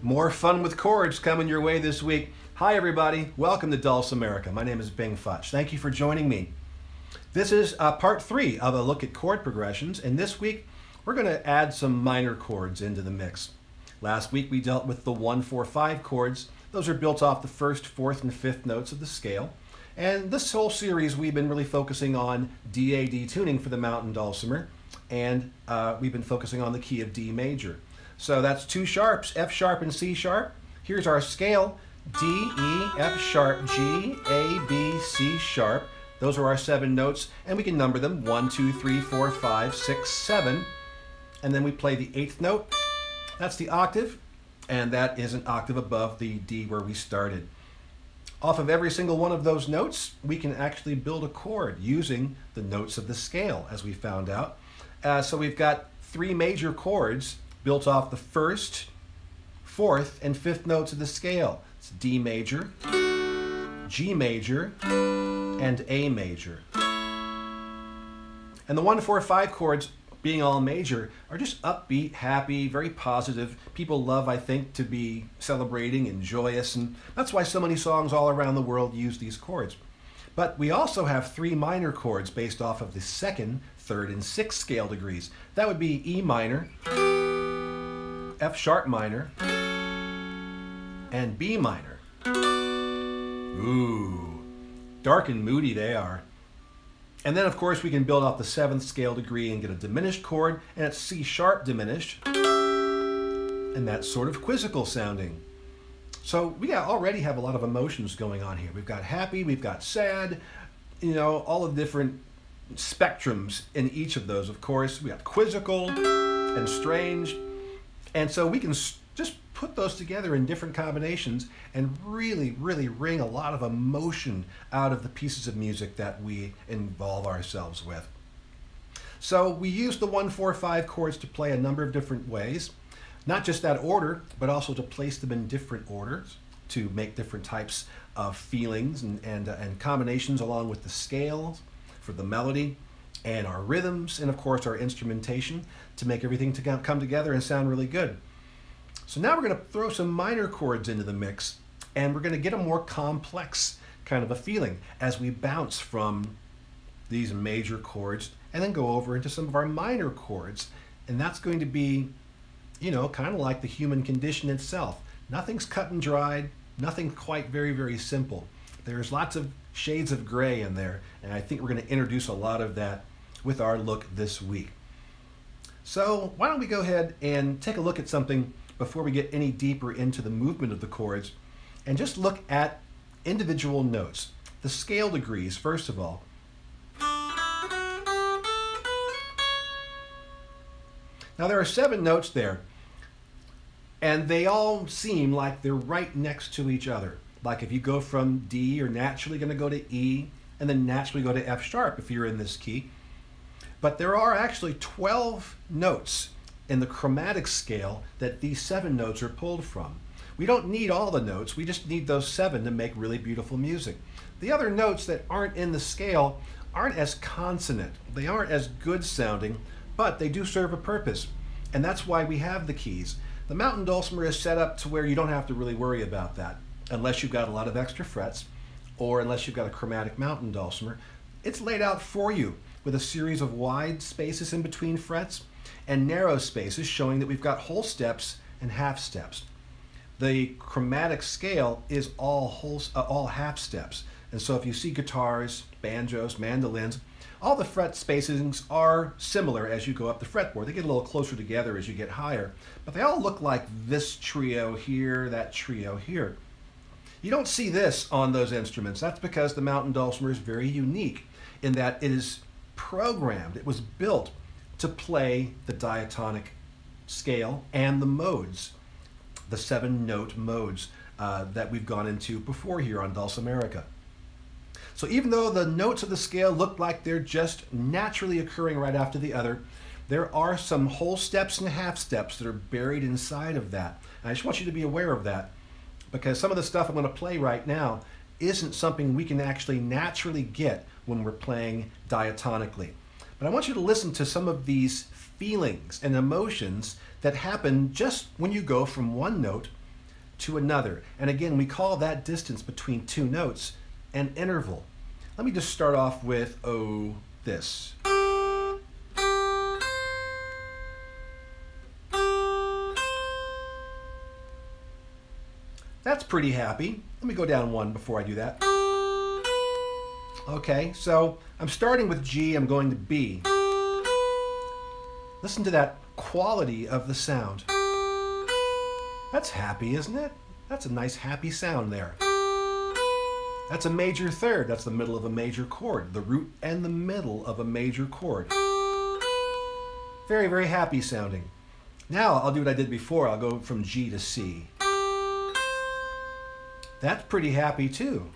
More fun with chords coming your way this week. Hi everybody, welcome to Dulcimerica. My name is Futch. Thank you for joining me. This is part 3 of a look at chord progressions, and this week we're going to add some minor chords into the mix. Last week we dealt with the 1, 4, 5 chords. Those are built off the 1st, 4th, and 5th notes of the scale. And this whole series we've been really focusing on DAD tuning for the mountain dulcimer, and we've been focusing on the key of D major. So that's 2 sharps, F sharp and C sharp. Here's our scale, D, E, F sharp, G, A, B, C sharp. Those are our 7 notes, and we can number them 1, 2, 3, 4, 5, 6, 7. And then we play the 8th note. That's the octave, and that is an octave above the D where we started. Off of every single one of those notes, we can actually build a chord using the notes of the scale, as we found out. So we've got 3 major chords built off the 1st, 4th, and 5th notes of the scale. It's D major, G major, and A major. And the 1, 4, 5 chords, being all major, are just upbeat, happy, very positive. People love, I think, to be celebrating and joyous, and that's why so many songs all around the world use these chords. But we also have 3 minor chords based off of the 2nd, 3rd, and 6th scale degrees. That would be E minor, F sharp minor, and B minor. Ooh, dark and moody they are. And then of course we can build off the 7th scale degree and get a diminished chord, and it's C sharp diminished, and that's sort of quizzical sounding. So we already have a lot of emotions going on here. We've got happy, we've got sad, you know, all the different spectrums in each of those. Of course, we got quizzical and strange. And so we can just put those together in different combinations and really, really wring a lot of emotion out of the pieces of music that we involve ourselves with. So we use the 1, 4, 5 chords to play a number of different ways. Not just that order, but also to place them in different orders to make different types of feelings and combinations along with the scales for the melody and our rhythms, and of course our instrumentation to make everything to come together and sound really good. So now we're going to throw some minor chords into the mix, and we're going to get a more complex kind of a feeling as we bounce from these major chords and then go over into some of our minor chords. And that's going to be, you know, kind of like the human condition itself. Nothing's cut and dried, nothing quite very, very simple. There's lots of shades of gray in there, and I think we're going to introduce a lot of that with our look this week. So why don't we go ahead and take a look at something before we get any deeper into the movement of the chords, and just look at individual notes. The scale degrees, first of all. Now there are 7 notes there, and they all seem like they're right next to each other. Like if you go from D, you're naturally going to go to E, and then naturally go to F sharp if you're in this key. But there are actually 12 notes in the chromatic scale that these 7 notes are pulled from. We don't need all the notes, we just need those 7 to make really beautiful music. The other notes that aren't in the scale aren't as consonant, they aren't as good sounding, but they do serve a purpose. And that's why we have the keys. The mountain dulcimer is set up to where you don't have to really worry about that, unless you've got a lot of extra frets, or unless you've got a chromatic mountain dulcimer. It's laid out for you with a series of wide spaces in between frets and narrow spaces showing that we've got whole steps and half steps. The chromatic scale is all half steps, and so if you see guitars, banjos, mandolins, all the fret spacings are similar as you go up the fretboard. They get a little closer together as you get higher, but they all look like this trio here, that trio here. You don't see this on those instruments. That's because the mountain dulcimer is very unique in that it is programmed, it was built to play the diatonic scale and the modes, the 7 note modes that we've gone into before here on Dulcimerica. So even though the notes of the scale look like they're just naturally occurring right after the other, there are some whole steps and half steps that are buried inside of that. And I just want you to be aware of that, because some of the stuff I'm going to play right now isn't something we can actually naturally get when we're playing diatonically. But I want you to listen to some of these feelings and emotions that happen just when you go from one note to another. And again, we call that distance between two notes an interval. Let me just start off with, oh, this. That's pretty happy. Let me go down one before I do that. Okay, so I'm starting with G, I'm going to B. Listen to that quality of the sound. That's happy, isn't it? That's a nice happy sound there. That's a major third. That's the middle of a major chord. The root and the middle of a major chord. Very, very happy sounding. Now I'll do what I did before. I'll go from G to C. That's pretty happy too.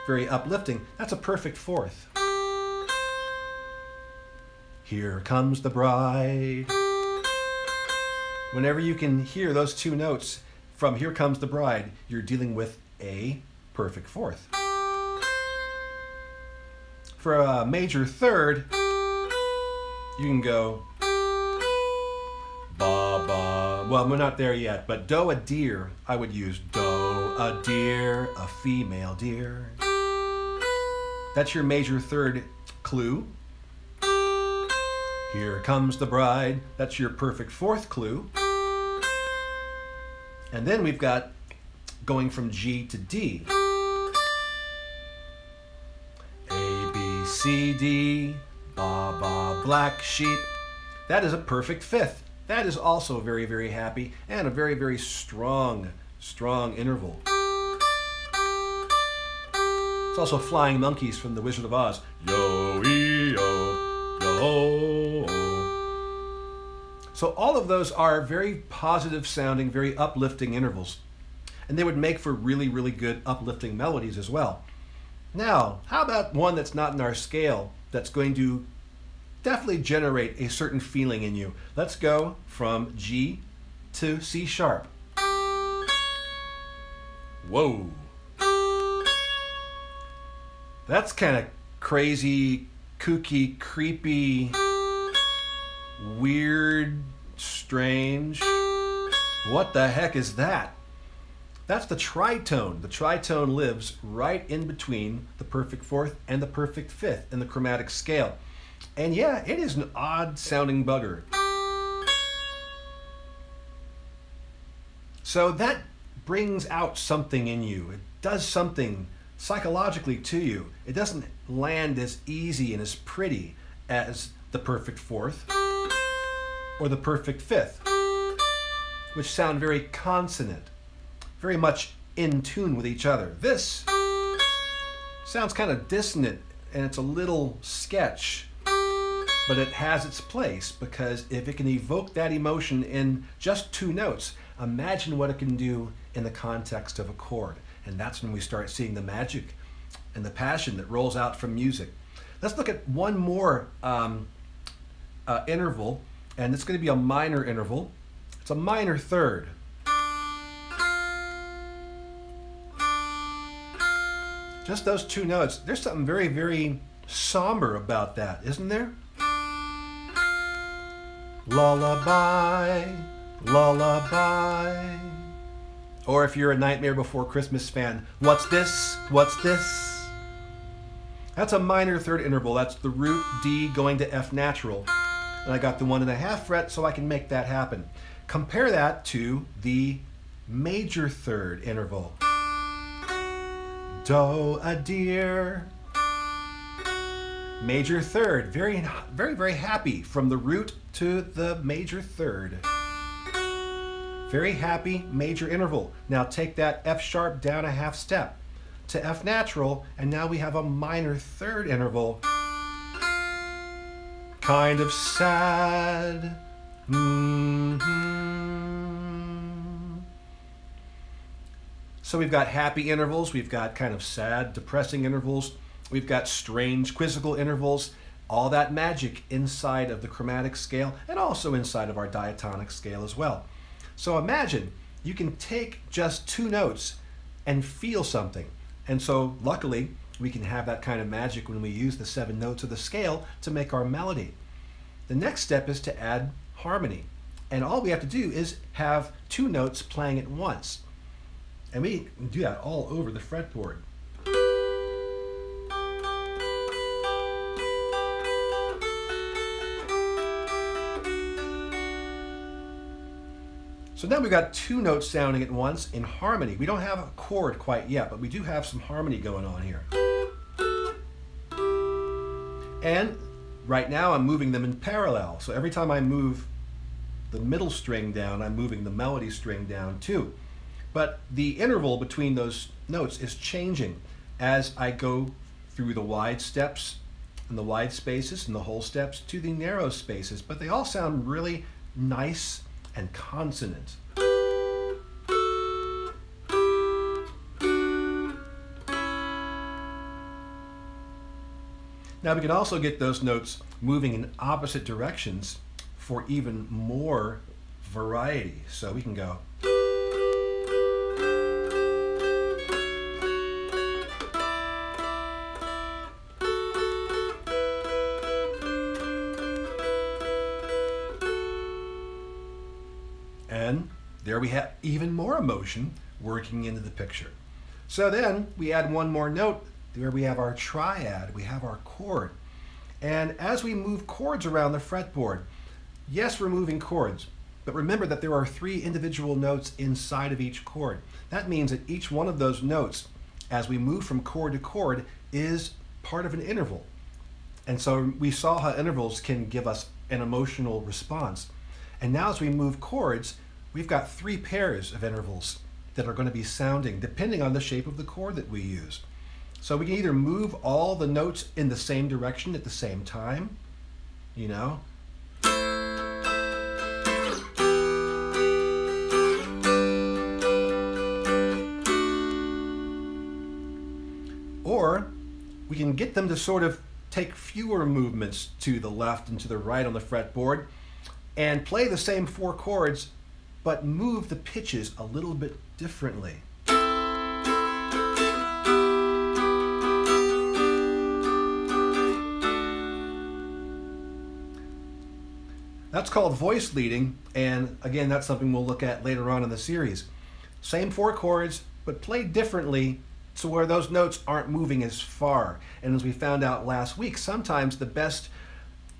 Very uplifting. That's a perfect fourth. Here comes the bride. Whenever you can hear those two notes from Here Comes the Bride, you're dealing with a perfect fourth. For a major third, you can go ba ba. Well, we're not there yet, but do a deer, I would use do a deer, a female deer. That's your major third clue. Here comes the bride. That's your perfect fourth clue. And then we've got going from G to D. A, B, C, D, ba, ba, black sheep. That is a perfect fifth. That is also very, very happy and a very, very strong, strong interval. It's also Flying Monkeys from The Wizard of Oz. Yo-ee-yo, yo. So all of those are very positive sounding, very uplifting intervals. And they would make for really, really good uplifting melodies as well. Now, how about one that's not in our scale that's going to definitely generate a certain feeling in you? Let's go from G to C sharp. Whoa. That's kind of crazy, kooky, creepy, weird, strange. What the heck is that? That's the tritone. The tritone lives right in between the perfect fourth and the perfect fifth in the chromatic scale. And yeah, it is an odd sounding bugger. So that brings out something in you. It does something psychologically to you. It doesn't land as easy and as pretty as the perfect fourth or the perfect fifth, which sound very consonant, very much in tune with each other. This sounds kind of dissonant and it's a little sketch, but it has its place because if it can evoke that emotion in just two notes, imagine what it can do in the context of a chord. And that's when we start seeing the magic and the passion that rolls out from music. Let's look at one more interval, and it's going to be a minor interval. It's a minor third. Just those two notes. There's something very, very somber about that, isn't there? Lullaby, lullaby. Or if you're a Nightmare Before Christmas fan, what's this? What's this? That's a minor third interval. That's the root D going to F natural. And I got the 1.5 fret, so I can make that happen. Compare that to the major third interval. Do a deer. Major third, very, very, very happy from the root to the major third. Very happy major interval. Now take that F sharp down a half step to F natural, and now we have a minor third interval. Kind of sad. So we've got happy intervals, we've got kind of sad, depressing intervals, we've got strange, quizzical intervals, all that magic inside of the chromatic scale and also inside of our diatonic scale as well. So imagine you can take just two notes and feel something. And so luckily we can have that kind of magic when we use the 7 notes of the scale to make our melody. The next step is to add harmony. And all we have to do is have two notes playing at once. And we can do that all over the fretboard. So now we've got two notes sounding at once in harmony. We don't have a chord quite yet, but we do have some harmony going on here. And right now I'm moving them in parallel. So every time I move the middle string down, I'm moving the melody string down too. But the interval between those notes is changing as I go through the wide steps and the wide spaces and the whole steps to the narrow spaces. But they all sound really nice and consonant. Now we can also get those notes moving in opposite directions for even more variety. So we can go. And there we have even more emotion working into the picture. So then we add one more note where we have our triad, we have our chord. And as we move chords around the fretboard, yes, we're moving chords, but remember that there are three individual notes inside of each chord. That means that each one of those notes, as we move from chord to chord, is part of an interval. And so we saw how intervals can give us an emotional response. And now as we move chords, we've got three pairs of intervals that are going to be sounding depending on the shape of the chord that we use. So we can either move all the notes in the same direction at the same time, you know, or we can get them to sort of take fewer movements to the left and to the right on the fretboard and play the same four chords, but move the pitches a little bit differently. That's called voice leading, and again, that's something we'll look at later on in the series. Same four chords, but played differently to where those notes aren't moving as far. And as we found out last week, sometimes the best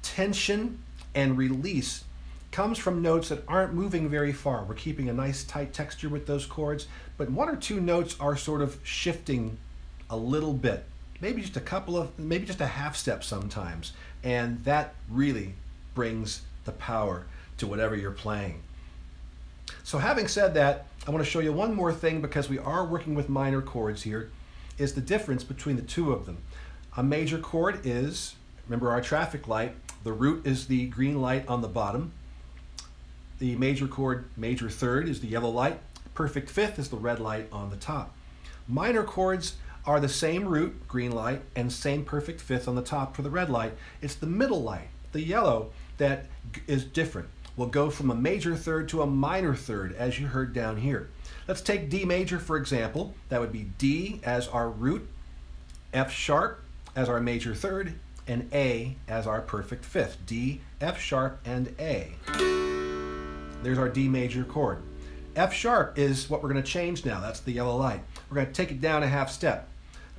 tension and release comes from notes that aren't moving very far. We're keeping a nice tight texture with those chords, but one or two notes are sort of shifting a little bit, maybe just a couple of, maybe just a half step sometimes, and that really brings the power to whatever you're playing. So having said that, I want to show you one more thing, because we are working with minor chords here, is the difference between the two of them. A major chord is, remember our traffic light, the root is the green light on the bottom. The major chord, major third, is the yellow light. Perfect fifth is the red light on the top. Minor chords are the same root, green light, and same perfect fifth on the top for the red light. It's the middle light, the yellow, that is different. We'll go from a major third to a minor third, as you heard down here. Let's take D major, for example. That would be D as our root, F sharp as our major third, and A as our perfect fifth. D, F sharp, and A. There's our D major chord. F sharp is what we're going to change now. That's the yellow light. We're going to take it down a half step.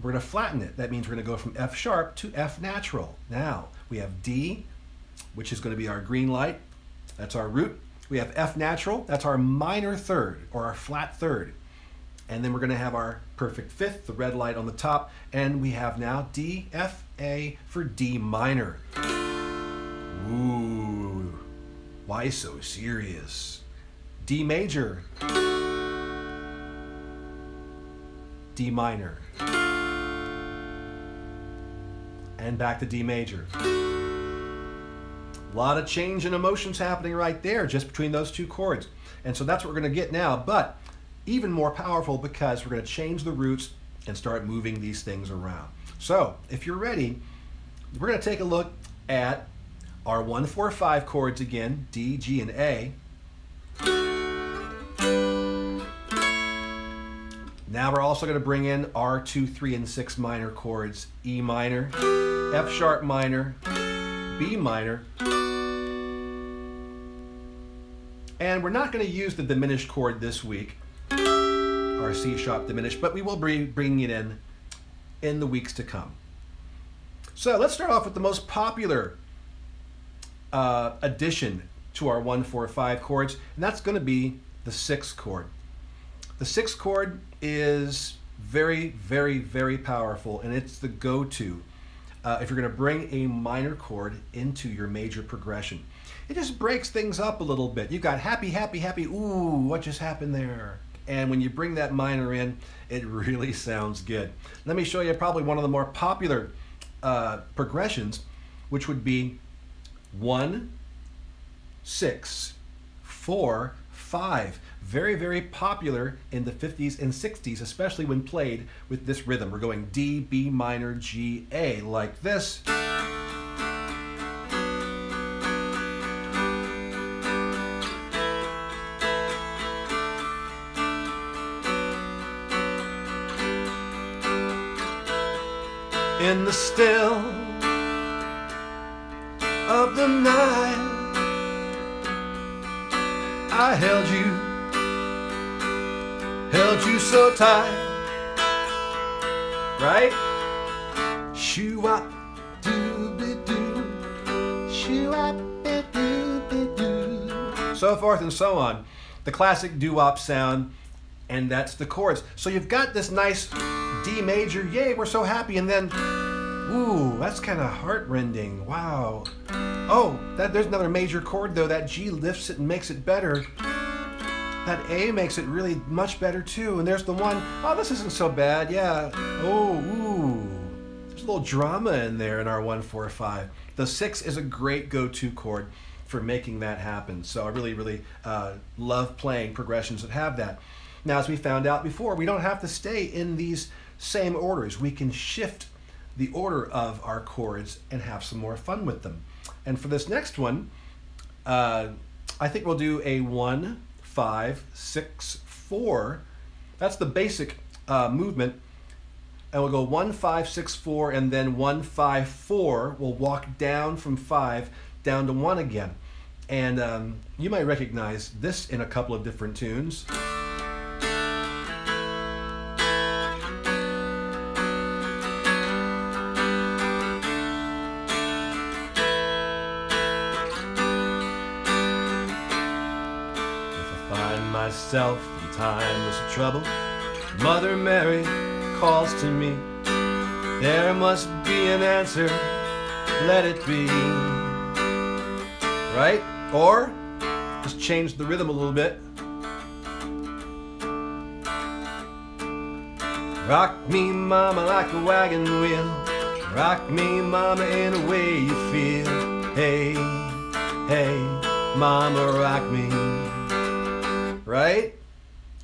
We're going to flatten it. That means we're going to go from F sharp to F natural. Now we have D, which is going to be our green light. That's our root. We have F natural. That's our minor third, or our flat third. And then we're going to have our perfect fifth, the red light on the top. And we have now D, F, A for D minor. Ooh, why so serious? D major, D minor, and back to D major. A lot of change in emotions happening right there just between those two chords. And so that's what we're going to get now, but even more powerful because we're going to change the roots and start moving these things around. So if you're ready, we're going to take a look at our 1, 4, 5 chords again, D, G, and A. Now we're also going to bring in our 2, 3, and 6 minor chords, E minor, F sharp minor, B minor, And we're not going to use the diminished chord this week, our C sharp diminished, but we will be bringing it in the weeks to come. So let's start off with the most popular addition to our 1, 4, 5 chords, and that's going to be the 6th chord. The 6th chord is very, very, very powerful, and it's the go-to if you're going to bring a minor chord into your major progression. It just breaks things up a little bit. You've got happy, happy, happy, ooh, what just happened there? And when you bring that minor in, it really sounds good. Let me show you probably one of the more popular progressions, which would be 1, 6, 4, 5. Very, very popular in the 50s and 60s, especially when played with this rhythm. We're going D, B minor, G, A, like this. In the still of the night, I held you so tight, right? Shoo-wop, doo-be-doo, shoo-wop-be-doo-be-doo. So forth and so on. The classic doo-wop sound, and that's the chords. So you've got this nice D major, yay, we're so happy, and then, ooh, that's kind of heart-rending, wow. Oh, there's another major chord though, that G lifts it and makes it better. That A makes it really much better too, and there's the one, oh, this isn't so bad, yeah. Oh, ooh, there's a little drama in there in our 1, 4, 5. The 6 is a great go-to chord for making that happen, so I really, really love playing progressions that have that. Now, as we found out before, we don't have to stay in these same orders. We can shift the order of our chords and have some more fun with them. And for this next one, I think we'll do a 1, 5, 6, 4. That's the basic movement. And we'll go 1, 5, 6, 4, and then 1, 5, 4. We'll walk down from 5 down to 1 again. And you might recognize this in a couple of different tunes. Myself in times of trouble, Mother Mary calls to me. There must be an answer, let it be. Right? Or just change the rhythm a little bit. Rock me, mama, like a wagon wheel. Rock me, mama, in a way you feel. Hey, hey, mama, rock me. Right?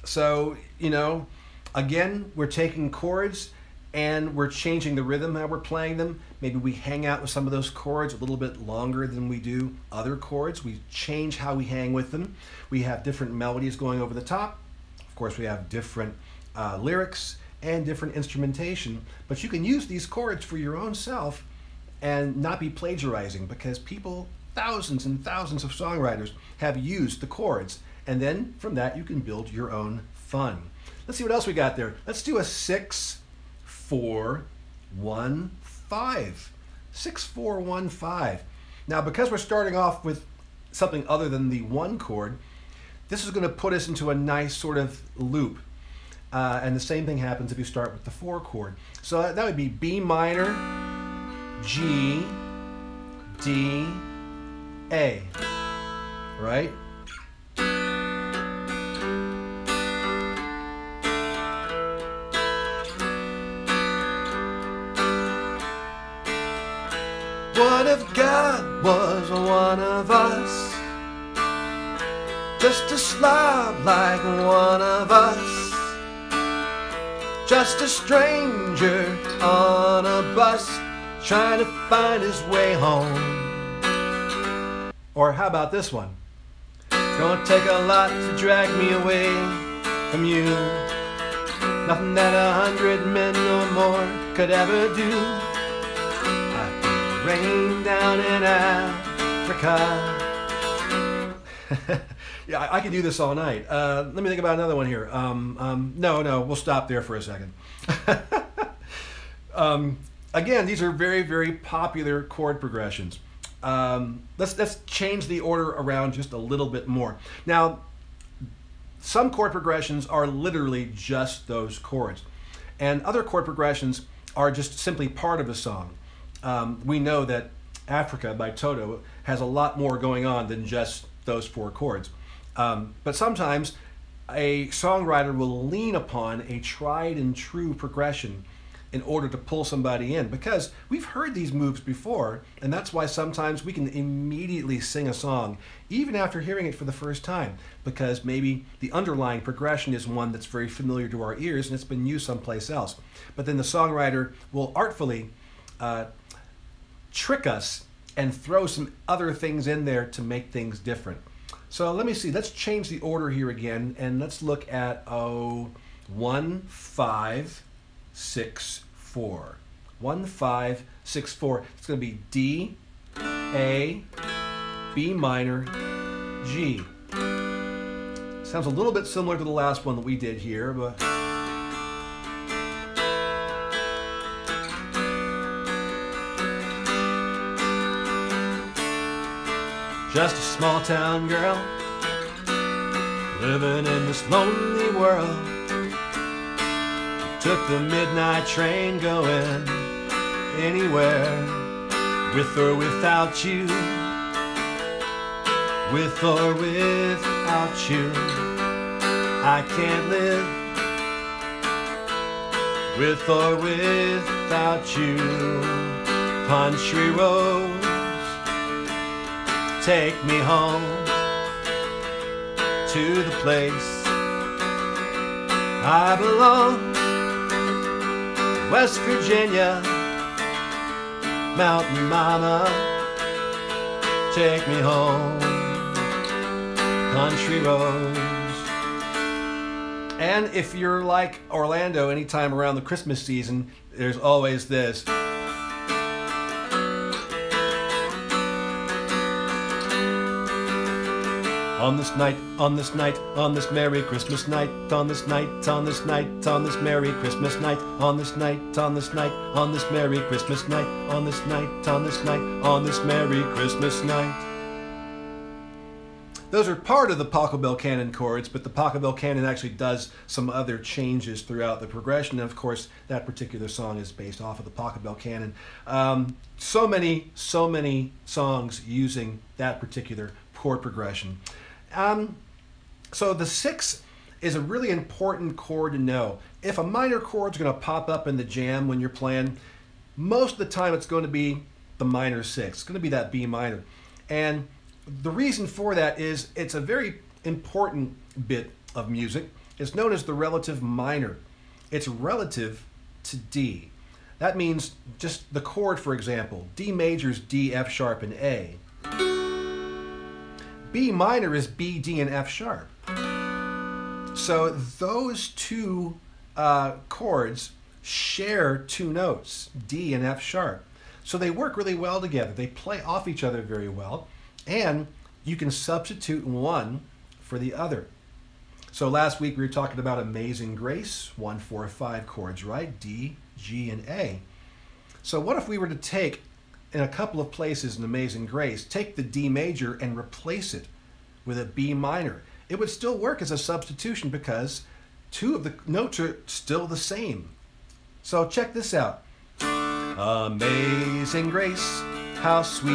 So, you know, again, we're taking chords and we're changing the rhythm how we're playing them. Maybe we hang out with some of those chords a little bit longer than we do other chords. We change how we hang with them. We have different melodies going over the top. Of course, we have different lyrics and different instrumentation, but you can use these chords for your own self and not be plagiarizing, because people, thousands and thousands of songwriters have used the chords. And then from that, you can build your own fun. Let's see what else we got there. Let's do a 6, 4, 1, 5. 6, 4, 1, 5. Now, because we're starting off with something other than the 1 chord, this is going to put us into a nice sort of loop. And the same thing happens if you start with the 4 chord. So that would be B minor, G, D, A. Right? What if God was one of us? Just a slob like one of us, just a stranger on a bus trying to find his way home. Or how about this one? It's gonna take a lot to drag me away from you. Nothing that 100 men or more could ever do. I've been rained down in Africa. Yeah, I could do this all night. Let me think about another one here. No, we'll stop there for a second. Again, these are very, very popular chord progressions. Let's change the order around just a little bit more. Now, some chord progressions are literally just those chords, and other chord progressions are just simply part of a song. We know that Africa by Toto has a lot more going on than just those 4 chords. But sometimes a songwriter will lean upon a tried and true progression in order to pull somebody in, because we've heard these moves before, and that's why sometimes we can immediately sing a song even after hearing it for the first time, because maybe the underlying progression is one that's very familiar to our ears and it's been used someplace else. But then the songwriter will artfully trick us and throw some other things in there to make things different. So let me see, let's change the order here again, and let's look at 1, 5, 6, 4. 1, 5, 6, 4. It's going to be D, A, B minor, G. Sounds a little bit similar to the last one that we did here, but just a small town girl living in this lonely world. Took the midnight train going anywhere, with or without you, with or without you. I can't live with or without you. Country roads, take me home to the place I belong. West Virginia, Mountain Mama, take me home, country roads. And if you're like Orlando, anytime around the Christmas season, there's always this. On this night, on this night, on this Merry Christmas night, on this night, on this night, on this Merry Christmas night, on this night, on this night, on this Merry Christmas night, on this night, on this night, on this Merry Christmas night. Those are part of the Pachelbel canon chords, but the Pachelbel canon actually does some other changes throughout the progression. And of course, that particular song is based off of the Pachelbel canon. So many songs using that particular chord progression. So the 6 is a really important chord to know. If a minor chord is going to pop up in the jam when you're playing, most of the time it's going to be the minor 6. It's going to be that B minor. And the reason for that is it's a very important bit of music. It's known as the relative minor. It's relative to D. That means just the chord, for example, D major is D, F sharp, and A. B minor is B, D, and F sharp. So those two chords share 2 notes, D and F sharp. So they work really well together. They play off each other very well, and you can substitute one for the other. So last week we were talking about Amazing Grace, 1, 4, 5 chords, right? D, G, and A. So what if we were to take, in a couple of places in Amazing Grace, take the D major and replace it with a B minor? It would still work as a substitution because 2 of the notes are still the same. So check this out. Amazing grace, how sweet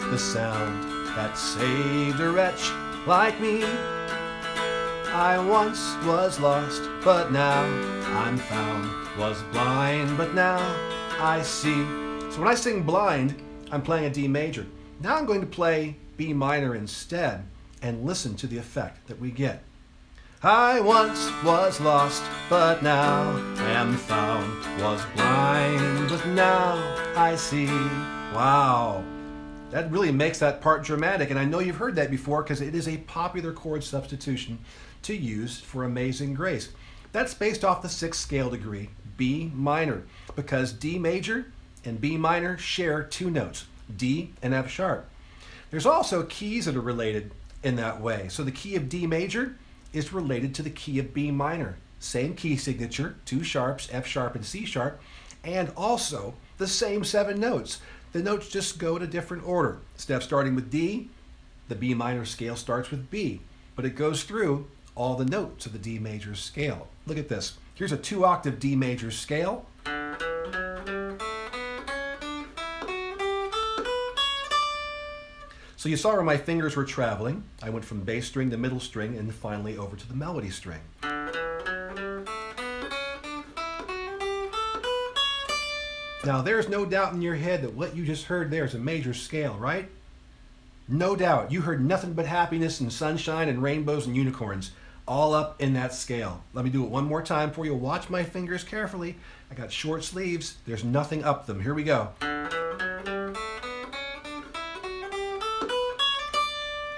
the sound that saved a wretch like me. I once was lost, but now I'm found. Was blind, but now I see. So when I sing blind, I'm playing a D major. Now I'm going to play B minor instead and listen to the effect that we get. I once was lost, but now am found. Was blind, but now I see. Wow. That really makes that part dramatic, and I know you've heard that before because it is a popular chord substitution to use for Amazing Grace. That's based off the 6th scale degree, B minor, because D major and B minor share 2 notes, D and F sharp. There's also keys that are related in that way. So the key of D major is related to the key of B minor. Same key signature, 2 sharps, F sharp and C sharp, and also the same 7 notes. The notes just go in a different order. Instead of starting with D, the B minor scale starts with B, but it goes through all the notes of the D major scale. Look at this. Here's a 2-octave D major scale. So you saw where my fingers were traveling. I went from bass string to middle string and finally over to the melody string. Now there's no doubt in your head that what you just heard there is a major scale, right? No doubt. You heard nothing but happiness and sunshine and rainbows and unicorns all up in that scale. Let me do it one more time for you. Watch my fingers carefully. I got short sleeves. There's nothing up them. Here we go.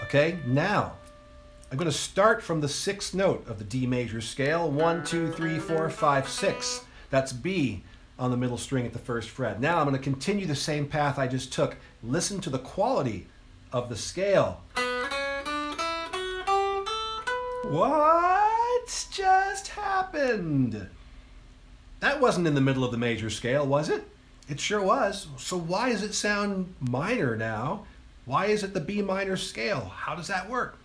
Okay, now I'm going to start from the 6th note of the D major scale. 1, 2, 3, 4, 5, 6. That's B on the middle string at the 1st fret. Now I'm going to continue the same path I just took. Listen to the quality of the scale. What just happened? That wasn't in the middle of the major scale, was it? It sure was. So why does it sound minor now? Why is it the B minor scale? How does that work?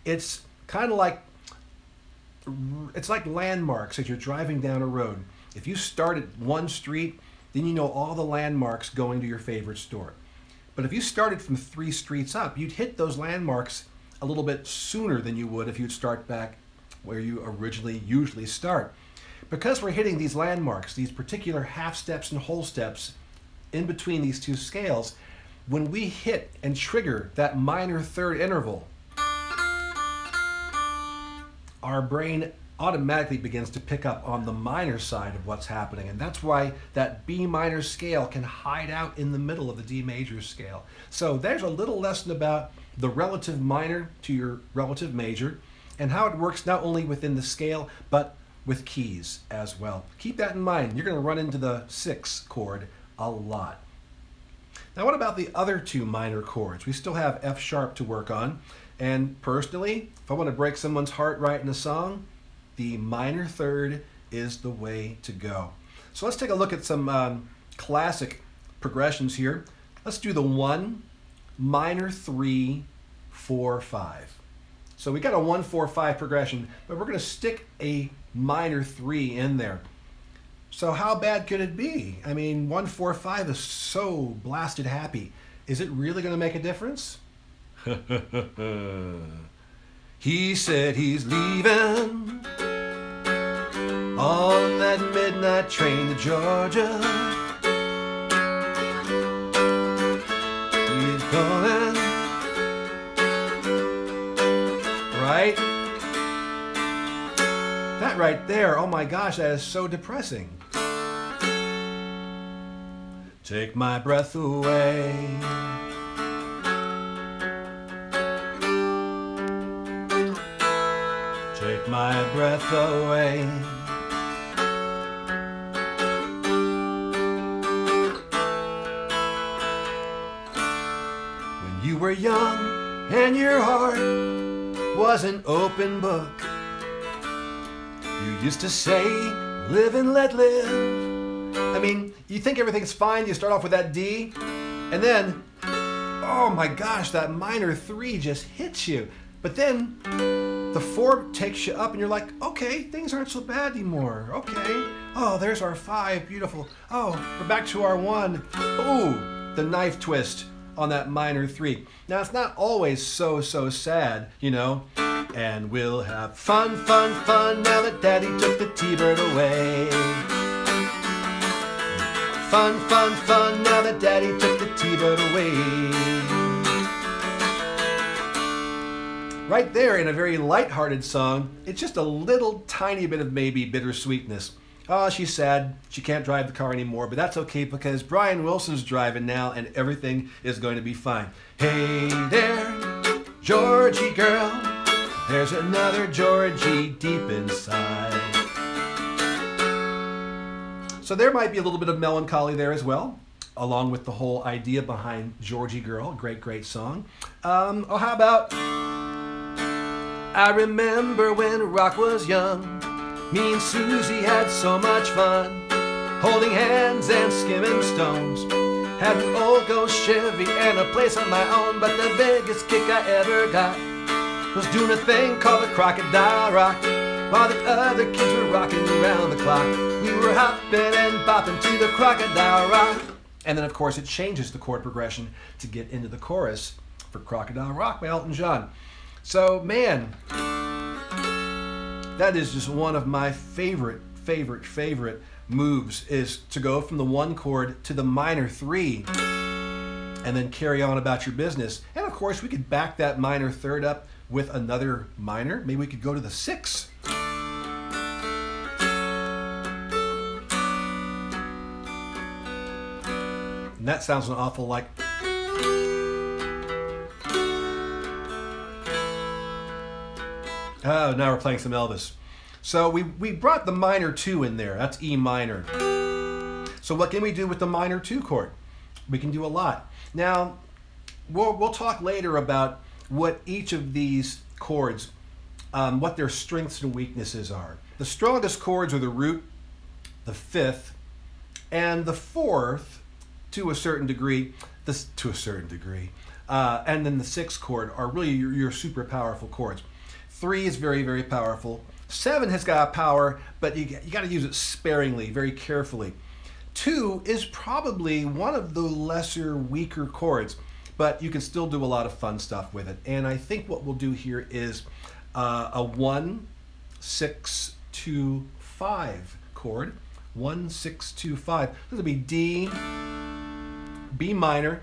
It's kind of like, it's like landmarks as you're driving down a road. If you start at one street, then you know all the landmarks going to your favorite store. But if you started from 3 streets up, you'd hit those landmarks a little bit sooner than you would if you'd start back where you originally usually start. Because we're hitting these landmarks, these particular half steps and whole steps in between these 2 scales, when we hit and trigger that minor 3rd interval, our brain automatically begins to pick up on the minor side of what's happening. And that's why that B minor scale can hide out in the middle of the D major scale. So there's a little lesson about the relative minor to your relative major and how it works not only within the scale, but with keys as well. Keep that in mind. You're going to run into the 6 chord a lot. Now what about the other 2 minor chords? We still have F sharp to work on. And personally, if I want to break someone's heart right in a song, the minor 3rd is the way to go. So let's take a look at some classic progressions here. Let's do the 1, minor 3, 4, 5. So we got a 1, 4, 5 progression, but we're going to stick a minor 3 in there. So how bad could it be? I mean, 1, 4, 5 is so blasted happy. Is it really going to make a difference? He said he's leaving on that midnight train to Georgia. He's coming, right? That right there, oh my gosh, that is so depressing. Take my breath away. Take my breath away. When you were young and your heart was an open book, you used to say, live and let live. I mean, you think everything's fine, you start off with that D, and then, oh my gosh, that minor 3 just hits you. But then, the 4 takes you up and you're like, okay, things aren't so bad anymore. Okay. Oh, there's our 5. Beautiful. Oh, we're back to our 1. Ooh, the knife twist on that minor 3. Now, it's not always so sad, you know. And we'll have fun, fun, fun now that Daddy took the T-bird away. Fun, fun, fun now that Daddy took the T-bird away. Right there in a very light-hearted song, it's just a little tiny bit of maybe bittersweetness. Oh, she's sad. She can't drive the car anymore, but that's okay because Brian Wilson's driving now and everything is going to be fine. Hey there, Georgie girl, there's another Georgie deep inside. So there might be a little bit of melancholy there as well, along with the whole idea behind Georgie Girl, great, great song. Oh, how about I remember when rock was young, me and Susie had so much fun, holding hands and skimming stones. Had an old ghost Chevy and a place on my own, but the biggest kick I ever got was doing a thing called the crocodile rock, while the other kids were rocking around the clock. We were hopping and bopping to the crocodile rock. And then of course it changes the chord progression to get into the chorus for Crocodile Rock by Elton John. So man, that is just one of my favorite moves, is to go from the 1 chord to the minor 3 and then carry on about your business. And of course we could back that minor 3rd up with another minor. Maybe we could go to the 6. And that sounds an awful like. Oh, now we're playing some Elvis. So we brought the minor 2 in there. That's E minor. So what can we do with the minor 2 chord? We can do a lot. Now, we'll talk later about what each of these chords, what their strengths and weaknesses are. The strongest chords are the root, the 5th, and the 4th to a certain degree. And then the 6th chord are really your super powerful chords. 3 is very powerful. 7 has got power, but you got to use it sparingly, very carefully. 2 is probably one of the lesser, weaker chords, but you can still do a lot of fun stuff with it. And I think what we'll do here is a 1, 6, 2, 5 chord. 1, 6, 2, 5. This will be D, B minor,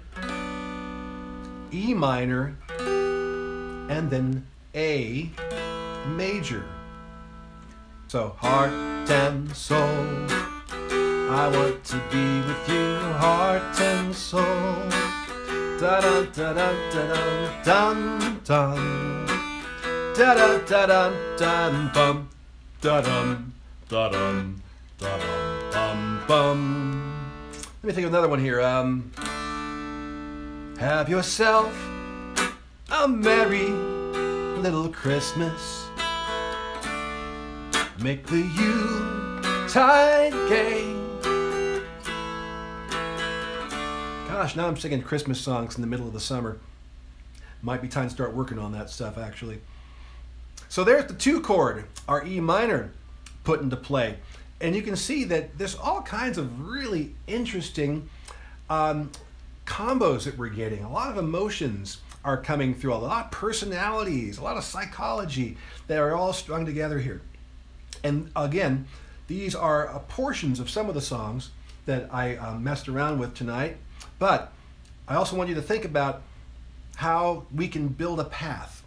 E minor, and then A major. So heart and soul, I want to be with you, heart and soul. Da da da da da dum dum, da da da da dum bum, da dum da dum da dum bum bum. Let me think of another one here. Have yourself a merry little Christmas. Make the Yuletide gay. Gosh, now I'm singing Christmas songs in the middle of the summer. Might be time to start working on that stuff, actually. So there's the 2 chord, our E minor, put into play. And you can see that there's all kinds of really interesting combos that we're getting. A lot of emotions are coming through, a lot of personalities, a lot of psychology that are all strung together here. And again, these are portions of some of the songs that I messed around with tonight. But I also want you to think about how we can build a path.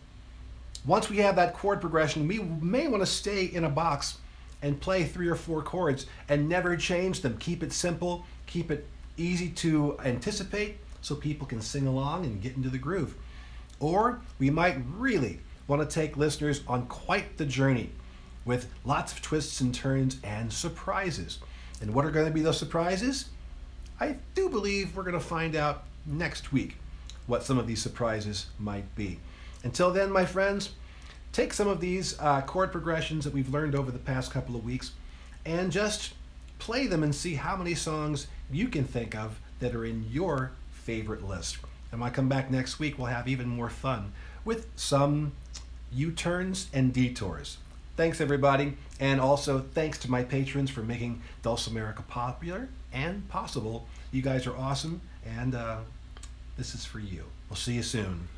Once we have that chord progression, we may want to stay in a box and play 3 or 4 chords and never change them. Keep it simple, keep it easy to anticipate so people can sing along and get into the groove. Or we might really want to take listeners on quite the journey with lots of twists and turns and surprises. And what are going to be those surprises? I do believe we're going to find out next week what some of these surprises might be. Until then, my friends, take some of these chord progressions that we've learned over the past couple of weeks and just play them and see how many songs you can think of that are in your favorite list. And when I come back next week, we'll have even more fun with some U-turns and detours. Thanks, everybody. And also thanks to my patrons for making Dulcimerica popular and possible. You guys are awesome, and this is for you. We'll see you soon.